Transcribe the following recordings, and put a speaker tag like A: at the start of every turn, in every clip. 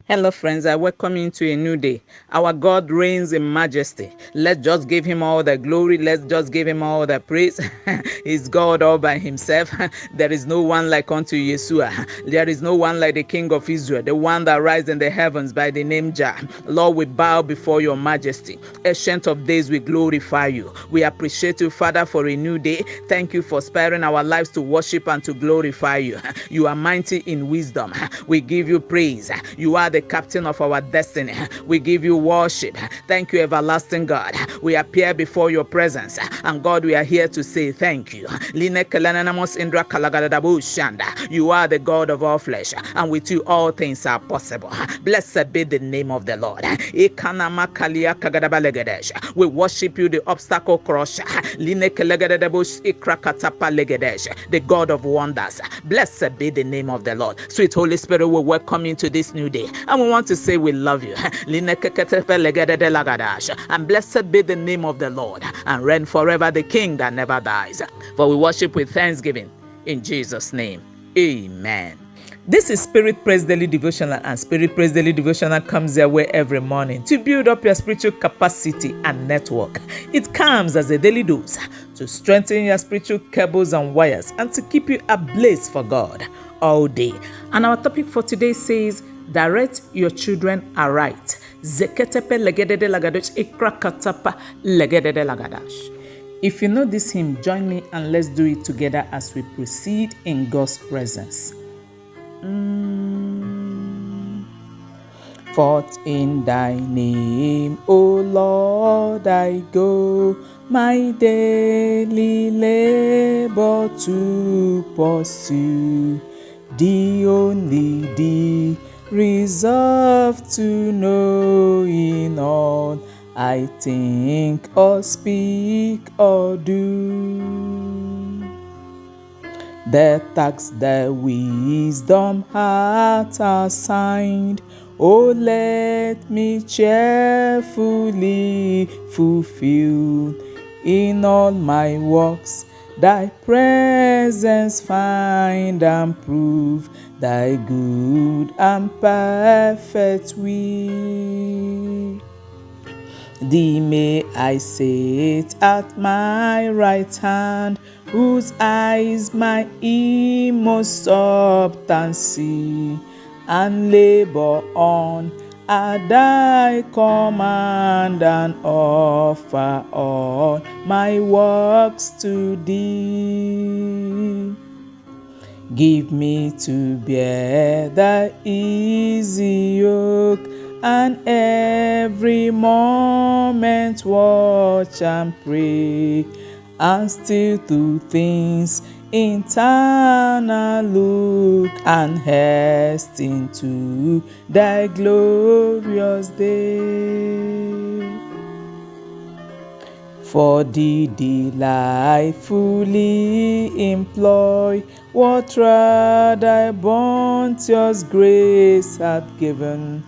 A: Hello, friends. I welcome you to a new day. Our God reigns in majesty. Let's just give him all the glory. Let's just give him all the praise. He's God all by himself. There is no one like unto Yeshua. There is no one like the King of Israel, the one that rises in the heavens by the name Jah. Lord, we bow before your majesty. Ancient of days, we glorify you. We appreciate you, Father, for a new day. Thank you for sparing our lives to worship and to glorify you. You are mighty in wisdom. We give you praise. You are the captain of our destiny. We give you worship. Thank you, everlasting God. We appear before your presence, and God, we are here to say thank you. You are the God of all flesh, and with you all things are possible. Blessed be the name of the Lord. We worship you, the obstacle crusher, the God of wonders. Blessed be the name of the Lord. Sweet Holy Spirit, we welcome you to this new day, and we want to say we love you. And blessed be the name of the Lord, and reign forever the King that never dies. For we worship with thanksgiving in Jesus' name. Amen. This is Spirit Praise Daily Devotional, and Spirit Praise Daily Devotional comes your way every morning to build up your spiritual capacity and network. It comes as a daily dose to strengthen your spiritual cables and wires and to keep you ablaze for God all day. And our topic for today says, direct your children aright. Zeketepe legedede lagadosh ikrakatapa legedede lagadash. If you know this hymn, join me and let's do it together as we proceed in God's presence. Forth in thy name, O Lord, I go, my daily labor to pursue. The only thee reserved to know in all I think or speak or do. The task that wisdom hath assigned, O let me cheerfully fulfill. In all my works thy presence find and prove thy good and perfect will. Thee may I sit at my right hand, whose eyes my inmost substance see, and labor on at thy command, and offer all my works to thee. Give me to bear the easy yoke, and every moment watch and pray, and still to things eternal look, and hasten to thy glorious day. For thee delightfully employ what thy bounteous grace hath given,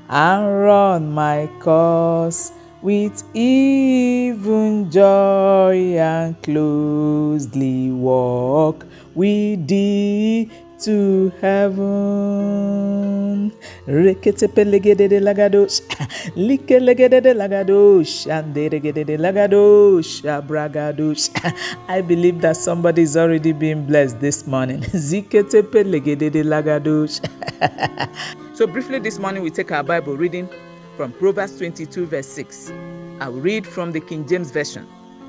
A: and run my course with even joy, and closely walk with thee to heaven. Reketepe legedede lagadosh, like legedede lagadosh, and regedede lagadosh, abragadosh. I believe that somebody is already being blessed this morning. Ziketepe legedede lagadosh. So briefly this morning we take our Bible reading from Proverbs 22 verse 6. I will read from the King James Version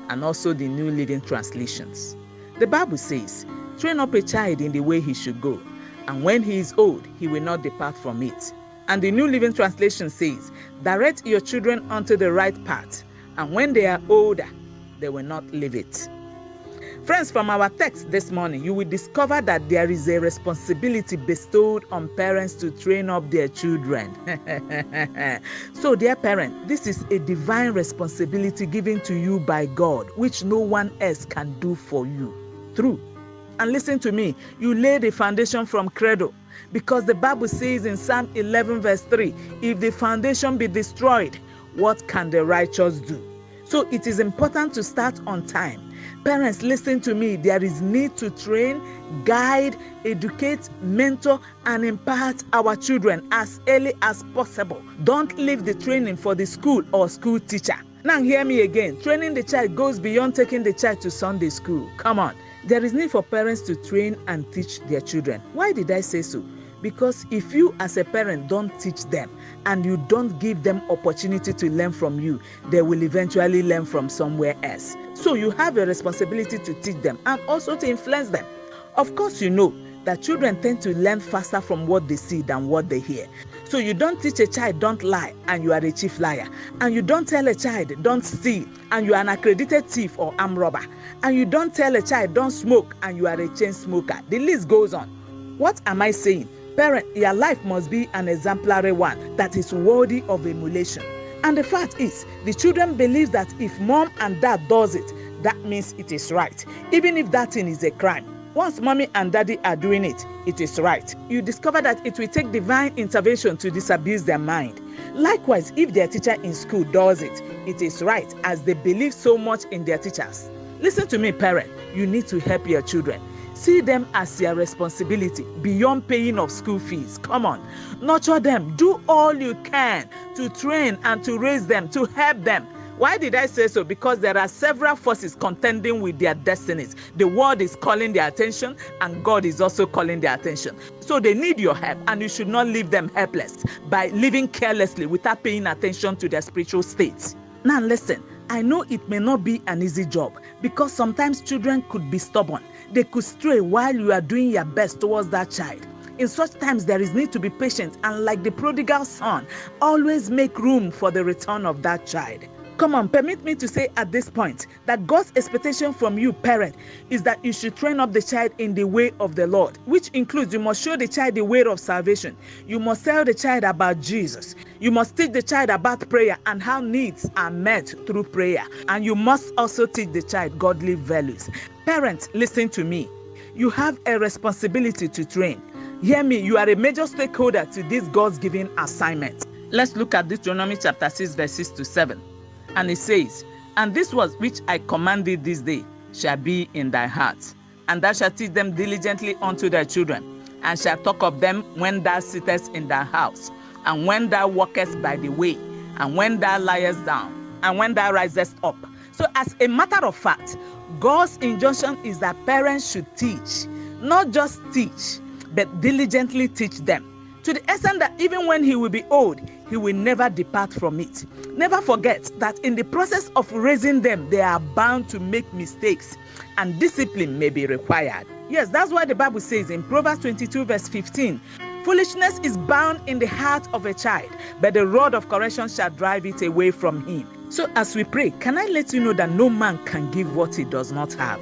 A: and also the New Living Translations. The Bible says, train up a child in the way he should go, and when he is old, he will not depart from it. And the New Living Translation says, direct your children unto the right path, and when they are older, they will not leave it. Friends, from our text this morning, you will discover that there is a responsibility bestowed on parents to train up their children. So, dear parent, this is a divine responsibility given to you by God, which no one else can do for you. True. And listen to me, you lay the foundation from cradle, because the Bible says in Psalm 11 verse 3, if the foundation be destroyed, what can the righteous do? So it is important to start on time. Parents, listen to me. There is need to train, guide, educate, mentor, and impart our children as early as possible. Don't leave the training for the school or school teacher. Now hear me again. Training the child goes beyond taking the child to Sunday school. Come on. There is need for parents to train and teach their children. Why did I say so? Because if you as a parent don't teach them and you don't give them opportunity to learn from you, they will eventually learn from somewhere else. So you have a responsibility to teach them and also to influence them. Of course, you know that children tend to learn faster from what they see than what they hear. So you don't teach a child don't lie and you are a chief liar. And you don't tell a child don't steal and you are an accredited thief or armed robber. And you don't tell a child don't smoke and you are a chain smoker. The list goes on. What am I saying? Parent, your life must be an exemplary one that is worthy of emulation. And the fact is, the children believe that if mom and dad does it, that means it is right, even if that thing is a crime. Once mommy and daddy are doing it, it is right. You discover that it will take divine intervention to disabuse their mind. Likewise, if their teacher in school does it, it is right, as they believe so much in their teachers. Listen to me, parent. You need to help your children. See them as your responsibility beyond paying of school fees. Come on. Nurture them. Do all you can to train and to raise them, to help them. Why did I say so? Because there are several forces contending with their destinies. The world is calling their attention and God is also calling their attention. So they need your help and you should not leave them helpless by living carelessly without paying attention to their spiritual states. Now listen, I know it may not be an easy job because sometimes children could be stubborn. They could stray while you are doing your best towards that child. In such times, there is need to be patient and like the prodigal son, always make room for the return of that child. Come on, permit me to say at this point that God's expectation from you, parent, is that you should train up the child in the way of the Lord, which includes you must show the child the way of salvation. You must tell the child about Jesus. You must teach the child about prayer and how needs are met through prayer. And you must also teach the child godly values. Parents, listen to me. You have a responsibility to train. Hear me, you are a major stakeholder to this God's given assignment. Let's look at Deuteronomy chapter 6, verses 6-7. And it says, and this was which I commanded this day shall be in thy heart, and thou shalt teach them diligently unto thy children, and shalt talk of them when thou sittest in thy house, and when thou walkest by the way, and when thou liest down, and when thou risest up. So as a matter of fact, God's injunction is that parents should teach, not just teach, but diligently teach them, to the extent that even when he will be old, he will never depart from it. Never forget that in the process of raising them, they are bound to make mistakes and discipline may be required. Yes, that's why the Bible says in Proverbs 22 verse 15, foolishness is bound in the heart of a child, but the rod of correction shall drive it away from him. So as we pray, can I let you know that no man can give what he does not have?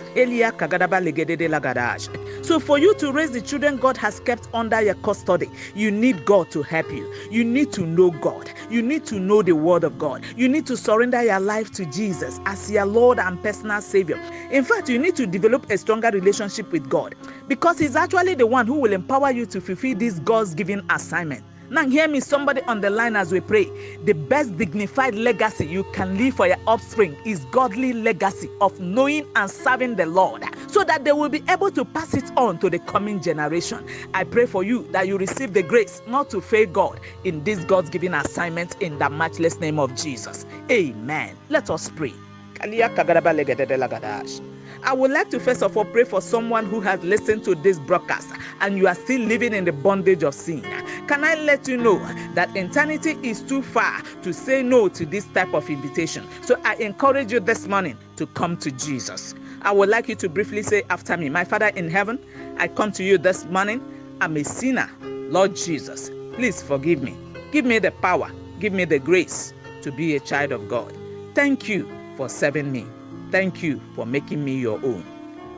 A: So for you to raise the children God has kept under your custody, you need God to help you. You need to know God. You need to know the word of God. You need to surrender your life to Jesus as your Lord and personal Savior. In fact, you need to develop a stronger relationship with God because he's actually the one who will empower you to fulfill this God's given assignment. Now hear me, somebody on the line as we pray. The best dignified legacy you can leave for your offspring is godly legacy of knowing and serving the Lord so that they will be able to pass it on to the coming generation. I pray for you that you receive the grace not to fail God in this God's given assignment in the matchless name of Jesus. Amen. Let us pray. I would like to first of all pray for someone who has listened to this broadcast and you are still living in the bondage of sin. Can I let you know that eternity is too far to say no to this type of invitation? So I encourage you this morning to come to Jesus. I would like you to briefly say after me, my Father in heaven, I come to you this morning. I'm a sinner. Lord Jesus, please forgive me. Give me the power. Give me the grace to be a child of God. Thank you for serving me. Thank you for making me your own.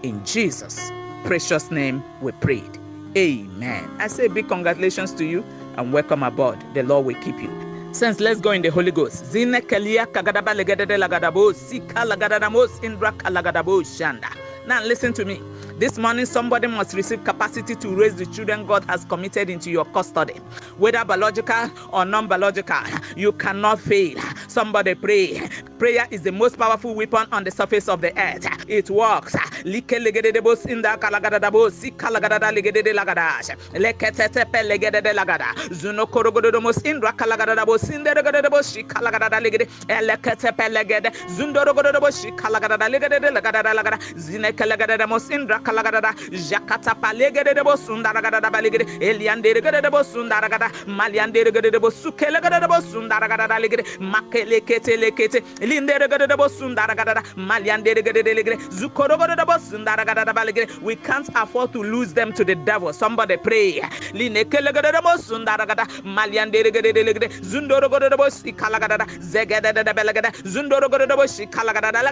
A: In Jesus' precious name we prayed. Amen. I say big congratulations to you and welcome aboard. The Lord will keep you. Saints, let's go in the Holy Ghost. Zine kelia kagadaba legedede lagadabo, sika lagadadamos indra kalagadabo shanda. Now listen to me. This morning, somebody must receive capacity to raise the children God has committed into your custody. Whether biological or non-biological, you cannot fail. Somebody pray. prayer is the most powerful weapon on the surface of the earth. It works. Likelegedebos inda kalagadadabos sikalagadadalegede lagadash. Leketetepe legede lagada. Zunokorogodomos indra kalagadadabos inderegedebos shikalagadadalegede. Eleketepe legede. Zundorogodobos shikalagadadalegede lagadada. Zinekelegademos indra kalagadada. Jakatapa legedebos sundaragadadabalegede. Elianderegedebos sundaragada. Malianderegedebos sukelegadebos sundaragadalegede. Makelekete lekete. Linderegedebos sundaragada. Malianderegedele. Zukorogodebos sundaragadabalegede. We can't afford to lose them to the devil. Somebody pray. Linekelegadebos sundaragada. Malianderegedele. Zundorogodebos ikalagadada. Zegedebelagada. Zundorogodebos ikalagadada.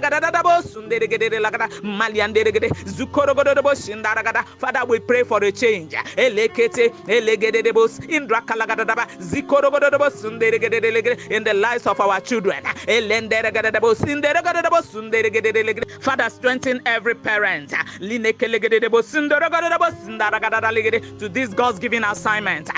A: Sunderegedele lagada. Malianderegede. Zukorogodebos sundaragada. Father, we pray for a change. Elekete elegedebos indrakalagada. Zikorogodebos sunderegedele in the lives of our children. Father, strengthen every parent to this God's given assignment.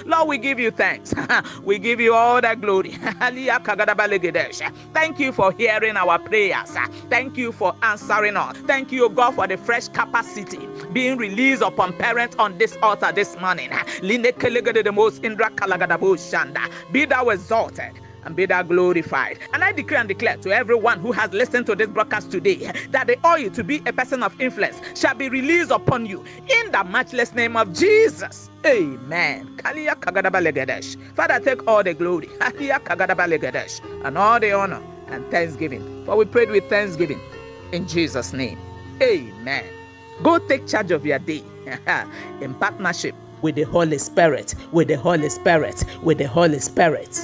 A: Lord, we give you thanks. We give you all the glory. Thank you for hearing our prayers. Thank you for answering us. Thank you, God, for the fresh capacity being released upon parents on this altar this morning. Be thou exalted and be thou glorified. And I decree and declare to everyone who has listened to this broadcast today that the oil to be a person of influence shall be released upon you in the matchless name of Jesus. Amen. Father, take all the glory and all the honor and thanksgiving. For we prayed with thanksgiving in Jesus' name. Amen. Go take charge of your day in partnership with the Holy Spirit, with the Holy Spirit, with the Holy Spirit.